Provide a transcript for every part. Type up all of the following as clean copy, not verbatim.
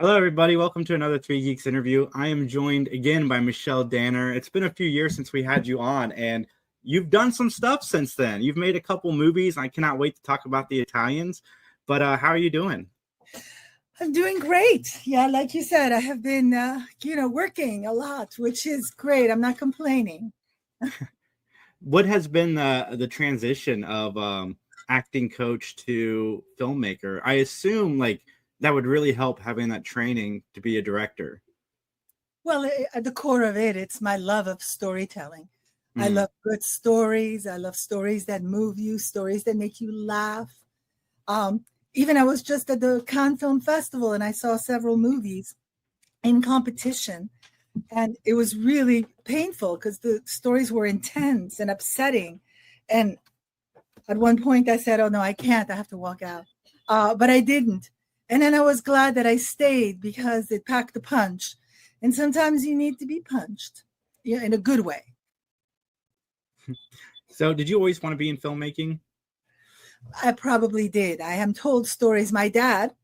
Hello, everybody. Welcome to another Three Geeks interview. I am joined again by Michelle Danner. It's been a few years since we had you on, and you've done some stuff since then. You've made a couple movies. I cannot wait to talk about the Italians. But how are you doing? I'm doing great. Yeah, like you said, I have been, working a lot, which is great. I'm not complaining. What has been the transition of acting coach to filmmaker? I assume that would really help having that training to be a director. Well, at the core of it, it's my love of storytelling. I love good stories. I love stories that move you, stories that make you laugh. Even I was just at the Cannes Film Festival and I saw several movies in competition. And it was really painful because the stories were intense and upsetting. And at one point I said, oh, no, I can't. I have to walk out. But I didn't. And then I was glad that I stayed because it packed a punch. And sometimes you need to be punched, in a good way. So did you always want to be in filmmaking? I probably did. I am told stories. My dad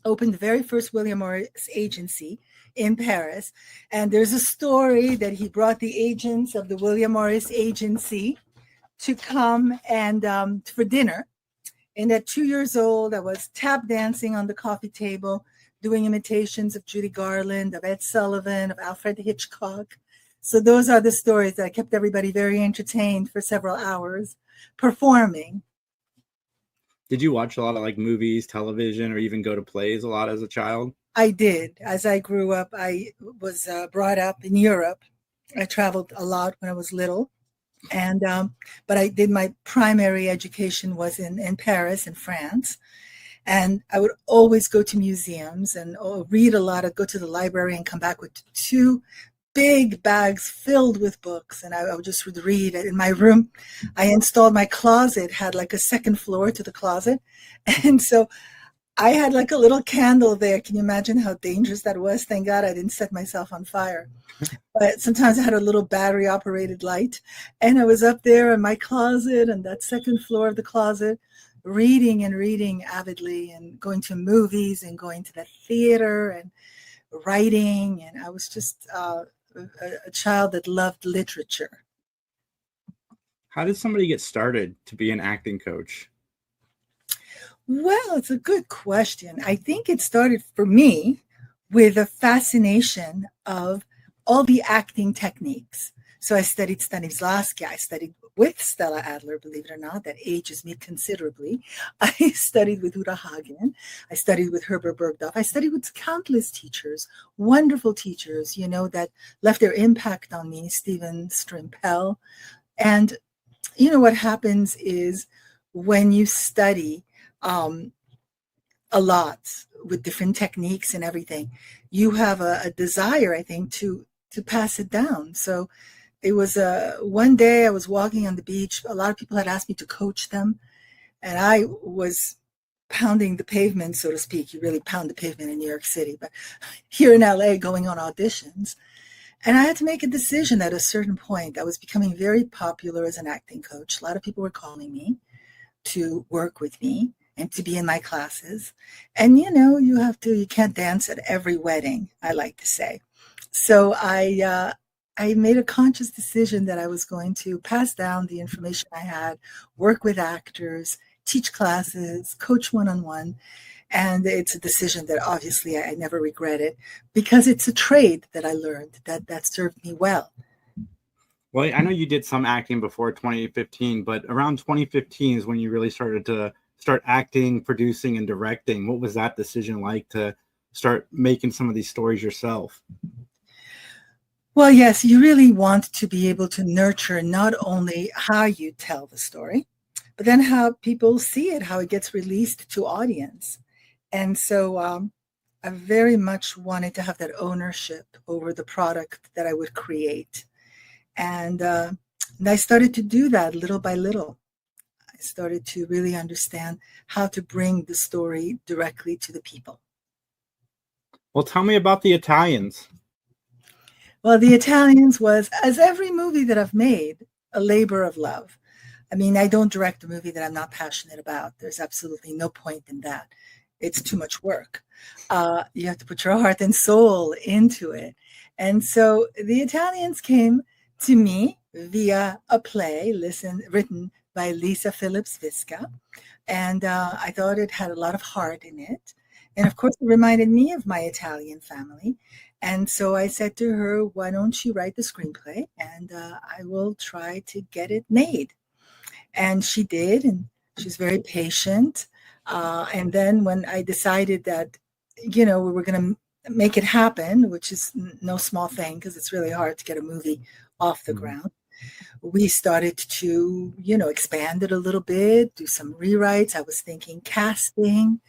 opened the very first William Morris agency in Paris. And there's a story that he brought the agents of the William Morris agency to come and for dinner. And at 2 years old, I was tap dancing on the coffee table, doing imitations of Judy Garland, of Ed Sullivan, of Alfred Hitchcock. So those are the stories that kept everybody very entertained for several hours performing. Did you watch a lot of movies, television, or even go to plays a lot as a child? I did. As I grew up, I was brought up in Europe. I traveled a lot when I was little. And but I did my primary education was in Paris, in France. And I would always go to museums and read a lot. I'd go to the library and come back with 2 big bags filled with books. And I would just read it in my room. I installed my closet, had a second floor to the closet. And so I had a little candle there. Can you imagine how dangerous that was? Thank God I didn't set myself on fire. But sometimes I had a little battery operated light. And I was up there in my closet and that second floor of the closet, reading and reading avidly and going to movies and going to the theater and writing. And I was just a child that loved literature. How did somebody get started to be an acting coach? Well, it's a good question. I think it started for me with a fascination of all the acting techniques. So I studied Stanislavski. I studied with Stella Adler, believe it or not. That ages me considerably. I studied with Uta Hagen. I studied with Herbert Bergdorf. I studied with countless teachers, wonderful teachers, that left their impact on me, Stephen Strimpel. And, what happens is when you study a lot with different techniques and everything, you have a desire, I think, to pass it down. So it was one day I was walking on the beach. A lot of people had asked me to coach them, and I was pounding the pavement, so to speak. You really pound the pavement in New York City, but here in LA going on auditions. And I had to make a decision at a certain point. I was becoming very popular as an acting coach. A lot of people were calling me to work with me and to be in my classes. And, you can't dance at every wedding, I like to say. So I made a conscious decision that I was going to pass down the information I had, work with actors, teach classes, coach one-on-one. And it's a decision that obviously I never regretted because it's a trade that I learned that served me well. Well, I know you did some acting before 2015, but around 2015 is when you really started to start acting, producing, and directing. What was that decision like to start making some of these stories yourself? Well, yes, you really want to be able to nurture not only how you tell the story, but then how people see it, how it gets released to audience. And so I very much wanted to have that ownership over the product that I would create. And I started to do that little by little. I started to really understand how to bring the story directly to the people. Well, tell me about the Italians. Well, the Italians was, as every movie that I've made, a labor of love. I mean, I don't direct a movie that I'm not passionate about. There's absolutely no point in that. it's too much work. You have to put your heart and soul into it. And so the Italians came to me via a play written by Lisa Phillips Visca. And I thought it had a lot of heart in it. And of course, it reminded me of my Italian family. And so I said to her, why don't you write the screenplay and I will try to get it made. And she did, and she's very patient. And then when I decided that, we were going to make it happen, which is no small thing because it's really hard to get a movie off the ground, we started to, expand it a little bit, do some rewrites. I was thinking casting.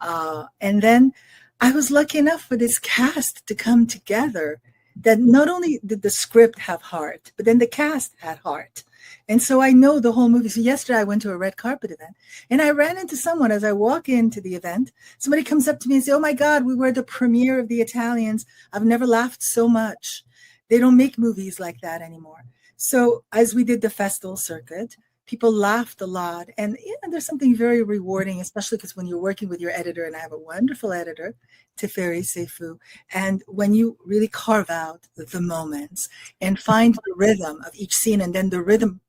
And then I was lucky enough for this cast to come together that not only did the script have heart, but then the cast had heart. And so I know the whole movie. So yesterday I went to a red carpet event and I ran into someone as I walk into the event. Somebody comes up to me and says, oh my God, we were at the premiere of The Italians. I've never laughed so much. They don't make movies like that anymore. So as we did the festival circuit, people laughed a lot. And there's something very rewarding, especially because when you're working with your editor, and I have a wonderful editor, Teferi Seifu, and when you really carve out the moments and find the rhythm of each scene and then the rhythm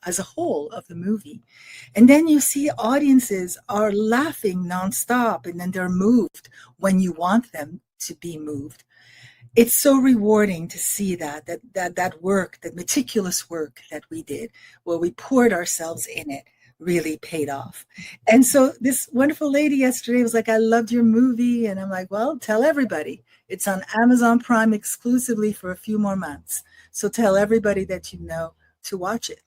as a whole of the movie, and then you see audiences are laughing nonstop and then they're moved when you want them to be moved. It's so rewarding to see that work, that meticulous work that we did, where we poured ourselves in it, really paid off. And so this wonderful lady yesterday was like, I loved your movie. And I'm like, well, tell everybody. It's on Amazon Prime exclusively for a few more months. So tell everybody that you know to watch it.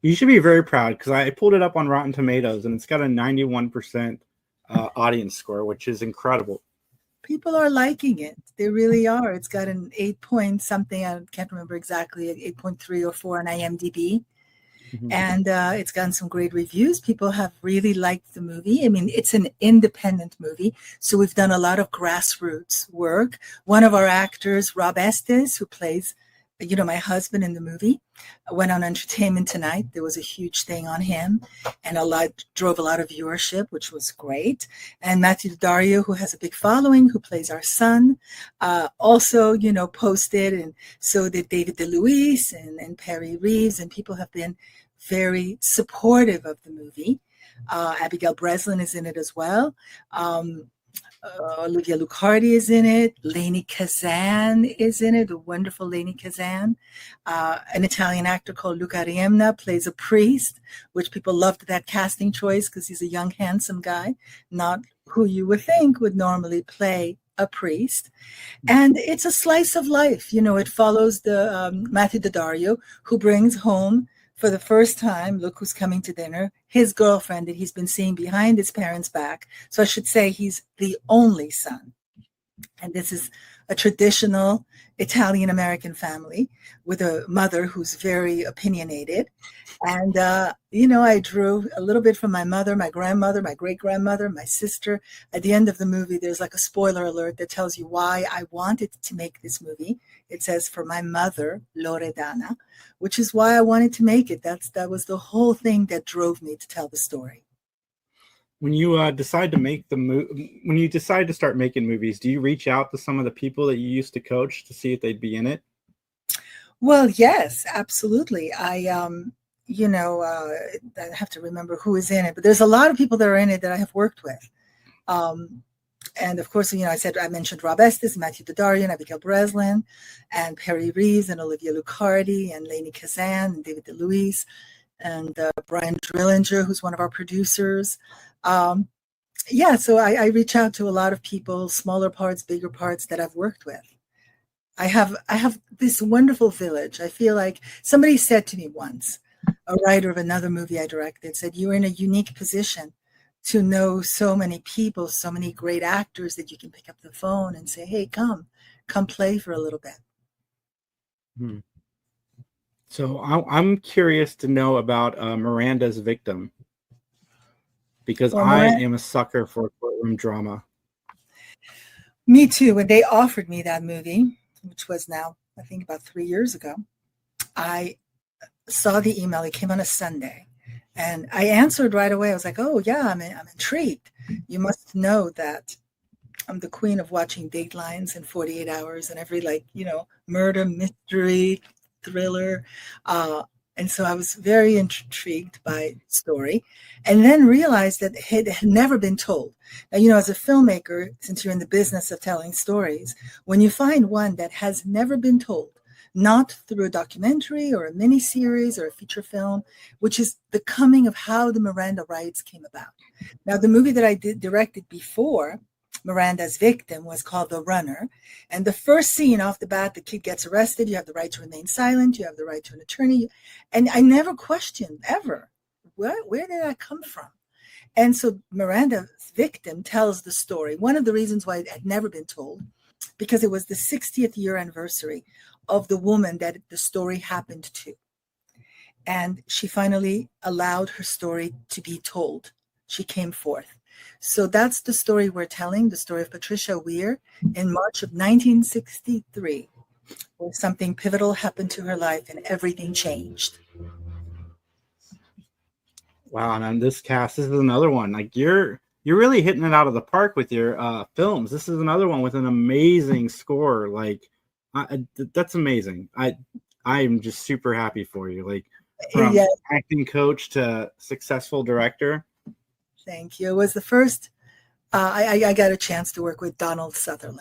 You should be very proud because I pulled it up on Rotten Tomatoes and it's got a 91% audience score, which is incredible. People are liking it. They really are. It's got an 8 point something. I can't remember exactly, 8.3 or 4 on IMDb. Mm-hmm. And it's gotten some great reviews. People have really liked the movie. I mean, it's an independent movie. So we've done a lot of grassroots work. One of our actors, Rob Estes, who plays, my husband in the movie, went on Entertainment Tonight. There was a huge thing on him and drove a lot of viewership, which was great. And Matthew Daddario, who has a big following, who plays our son, also, posted. And so did David DeLuise and Perrey Reeves. And people have been very supportive of the movie. Abigail Breslin is in it as well. Olivia Luccardi is in it. Lanie Kazan is in it, the wonderful Lanie Kazan. An Italian actor called Luca Riemma plays a priest, which people loved that casting choice because he's a young, handsome guy, not who you would think would normally play a priest. And it's a slice of life. It follows the Matthew Daddario, who brings home for the first time, look who's coming to dinner, his girlfriend that he's been seeing behind his parents' back. So I should say he's the only son. And this is a traditional Italian-American family with a mother who's very opinionated. And, I drew a little bit from my mother, my grandmother, my great-grandmother, my sister. At the end of the movie, there's like a spoiler alert that tells you why I wanted to make this movie. It says, for my mother, Loredana, which is why I wanted to make it. That was the whole thing that drove me to tell the story. When you decide to start making movies, do you reach out to some of the people that you used to coach to see if they'd be in it? Well, yes, absolutely. I have to remember who is in it, but there's a lot of people that are in it that I have worked with. And of course, I mentioned Rob Estes, Matthew Daddario, and Abigail Breslin, and Perrey Reeves, and Olivia Luccardi, and Lanie Kazan, and David DeLuise, and Brian Drillinger, who's one of our producers. So I reach out to a lot of people, smaller parts, bigger parts that I've worked with. I have this wonderful village. I feel like somebody said to me once, a writer of another movie I directed, said, you're in a unique position to know so many people, so many great actors that you can pick up the phone and say, hey, come play for a little bit. So I'm curious to know about Miranda's Victim, because I am a sucker for courtroom drama. Me too. When they offered me that movie, which was now, I think about 3 years ago, I saw the email. It came on a Sunday. And I answered right away. I was like, oh, yeah, I'm intrigued. You must know that I'm the queen of watching Datelines in 48 hours and every, murder, mystery, thriller. And so I was very intrigued by the story, and then realized that it had never been told. Now, as a filmmaker, since you're in the business of telling stories, when you find one that has never been told, not through a documentary or a miniseries or a feature film, which is the coming of how the Miranda riots came about. Now, the movie that I directed before Miranda's Victim was called The Runner. And the first scene off the bat, the kid gets arrested. You have the right to remain silent. You have the right to an attorney. And I never questioned ever, where did that come from? And so Miranda's Victim tells the story. One of the reasons why it had never been told, because it was the 60th year anniversary of the woman that the story happened to. And she finally allowed her story to be told. She came forth. So that's the story we're telling, the story of Patricia Weir in March of 1963, where something pivotal happened to her life and everything changed. Wow, and on this cast, this is another one. Like you're really hitting it out of the park with your films. This is another one with an amazing score. Like that's amazing. I'm just super happy for you. Like from acting coach to successful director. Thank you. It was the first, I got a chance to work with Donald Sutherland,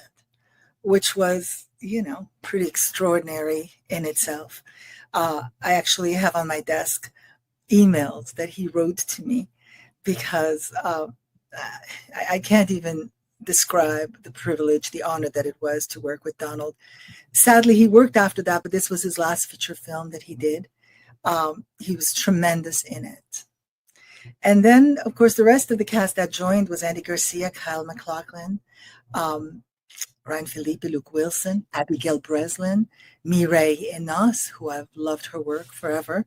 which was, pretty extraordinary in itself. I actually have on my desk emails that he wrote to me because I can't even describe the privilege, the honor that it was to work with Donald. Sadly, he worked after that, but this was his last feature film that he did. He was tremendous in it. And then, of course, the rest of the cast that joined was Andy Garcia, Kyle MacLachlan, Ryan Felipe, Luke Wilson, Abigail Breslin, Mireille Enos, who I've loved her work forever,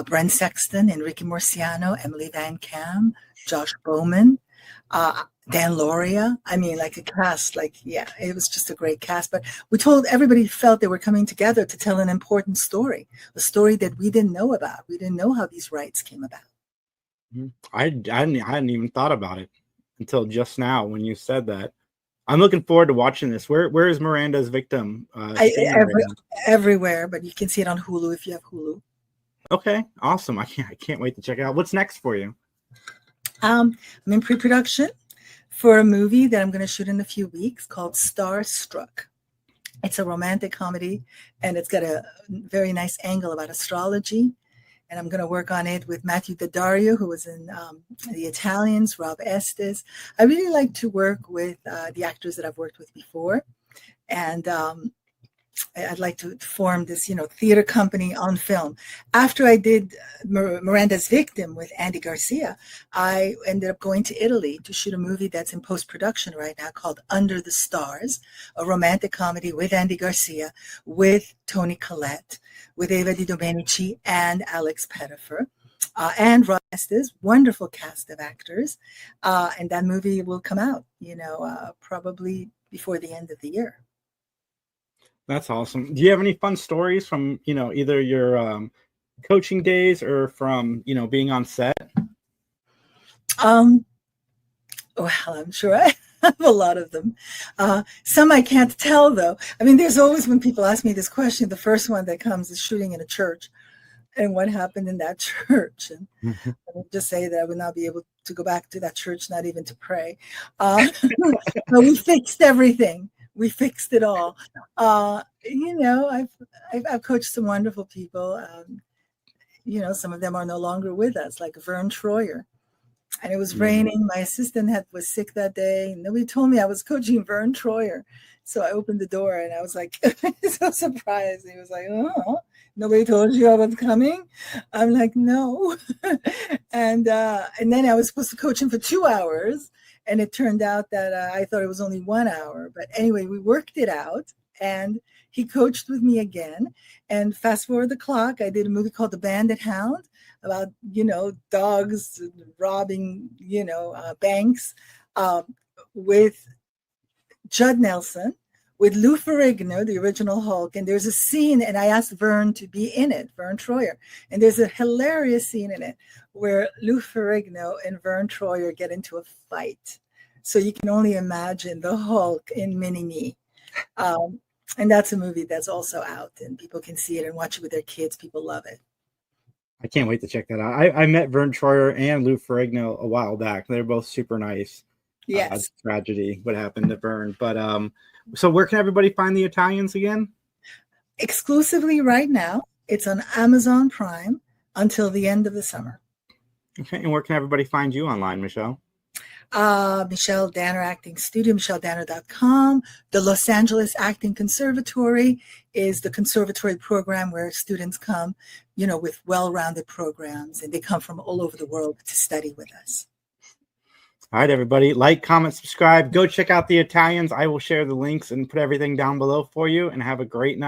Brent Sexton, Enrique Murciano, Emily Van Cam, Josh Bowman, Dan Loria. I mean, like a cast, it was just a great cast. But we told everybody felt they were coming together to tell an important story, a story that we didn't know about. We didn't know how these rights came about. I hadn't even thought about it until just now when you said that. I'm looking forward to watching this. Where is Miranda's Victim? Everywhere, but you can see it on Hulu if you have Hulu. Okay, awesome. I can't wait to check it out. What's next for you? I'm in pre-production for a movie that I'm going to shoot in a few weeks called Starstruck. It's a romantic comedy, and it's got a very nice angle about astrology. And I'm going to work on it with Matthew Daddario, who was in The Italians, Rob Estes. I really like to work with the actors that I've worked with before. And I'd like to form this, theater company on film. After I did Miranda's Victim with Andy Garcia, I ended up going to Italy to shoot a movie that's in post-production right now called Under the Stars, a romantic comedy with Andy Garcia, with Toni Collette, with Eva Di Domenici and Alex Pettifer, and Rob Estes, wonderful cast of actors. And that movie will come out, probably before the end of the year. That's awesome. Do you have any fun stories from, either your coaching days or from, being on set? Well, I'm sure I have a lot of them. Some I can't tell, though. I mean, there's always, when people ask me this question, the first one that comes is shooting in a church and what happened in that church. And I would just say that I would not be able to go back to that church, not even to pray. But we fixed everything. We fixed it all. I've coached some wonderful people. Some of them are no longer with us, like Vern Troyer. And it was raining. My assistant was sick that day. Nobody told me I was coaching Vern Troyer. So I opened the door and I was like, so surprised. He was like, oh, nobody told you I was coming? I'm like, no. And then I was supposed to coach him for 2 hours. And it turned out that I thought it was only 1 hour. But anyway, we worked it out. And he coached with me again. And fast forward the clock, I did a movie called The Bandit Hound about, dogs robbing, banks with Judd Nelson, with Lou Ferrigno, the original Hulk. And there's a scene, and I asked Vern to be in it, Vern Troyer. And there's a hilarious scene in it where Lou Ferrigno and Vern Troyer get into a fight. So you can only imagine the Hulk in mini-me. And that's a movie that's also out, and people can see it and watch it with their kids. People love it. I can't wait to check that out. I met Vern Troyer and Lou Ferrigno a while back. They're both super nice. Yes. Tragedy, what happened to Vern. But so where can everybody find the Italians again? Exclusively right now. It's on Amazon Prime until the end of the summer. Okay, and where can everybody find you online, Michelle? Michelle Danner Acting Studio, michelledanner.com. The Los Angeles Acting Conservatory is the conservatory program where students come, with well-rounded programs, and they come from all over the world to study with us. All right, everybody, like, comment, subscribe. Go check out the Italians. I will share the links and put everything down below for you, and have a great night.